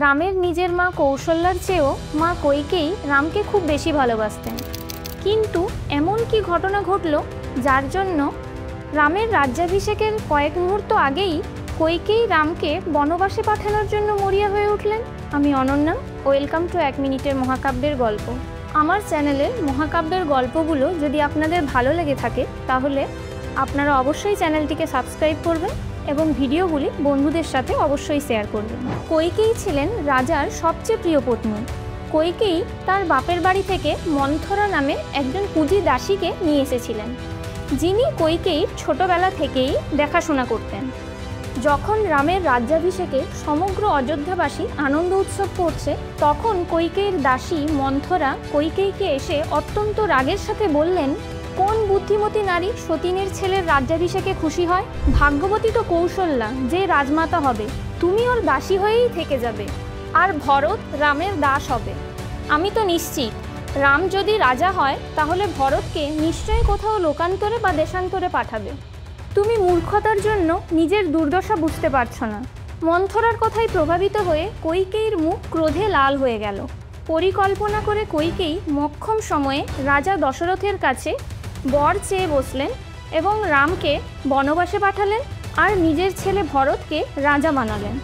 রামের নিজের মা কৌশল্যার চেয়েও মা কইকেয়ী রামকে খুব বেশি ভালোবাসতেন। কিন্তু এমন কি ঘটনা ঘটল যার জন্য রামের রাজ্যাভিষেকের কয়েক মুহূর্ত আগেই কইকেয়ী রামকে বনবাসে পাঠানোর জন্য মরিয়া হয়ে উঠলেন? আমি অনন্যা, ওয়েলকাম টু 1 মিনিটের মহাকাব্যের গল্প। আমার চ্যানেলের মহাকাব্যের গল্পগুলো যদি আপনাদের ভালো লেগে থাকে তাহলে আপনারা অবশ্যই চ্যানেলটিকে সাবস্ক্রাইব করবেন এবং ভিডিওগুলি বন্ধুদের সাথে অবশ্যই শেয়ার করবেন। কইকেয়ী ছিলেন রাজার সবচেয়ে প্রিয় পত্নী। কইকেয়ী তার বাপের বাড়ি থেকে মন্থরা নামে একজন কুজি দাসীকে নিয়ে এসেছিলেন, যিনি কইকেয়ীর ছোটবেলা থেকেই দেখাশোনা করতেন। যখন রামের রাজ্যাভিষেকে সমগ্র অযোধ্যাবাসী আনন্দ উৎসব করছে, তখন কইকেয়ীর দাসী মন্থরা কইকেয়ীকে এসে অত্যন্ত রাগের সাথে বললেন, কোন বুদ্ধিমতী নারী সতীনের ছেলের রাজ্যাভিষেকে খুশি হয়? ভাগ্যবতী তো কৌশল্যা, যে রাজমাতা হবে। তুমি ওর দাসী হয়েই থেকে যাবে, আর ভরত রামের দাস হবে। আমি তো নিশ্চিত রাম যদি রাজা হয় তাহলে ভরতকে নিশ্চয়ই কোথাও লোকান্তরে বা দেশান্তরে পাঠাবে। তুমি মূর্খতার জন্য নিজের দুর্দশা বুঝতে পারছো না। মন্থরার কথায় প্রভাবিত হয়ে কইকেয়ীর মুখ ক্রোধে লাল হয়ে গেল। পরিকল্পনা করে কইকেয়ী মোক্ষম সময়ে রাজা দশরথের কাছে বর চেয়ে বসলেন এবং রামকে বনবাসে পাঠালেন আর নিজের ছেলে ভরতকে রাজা বানালেন।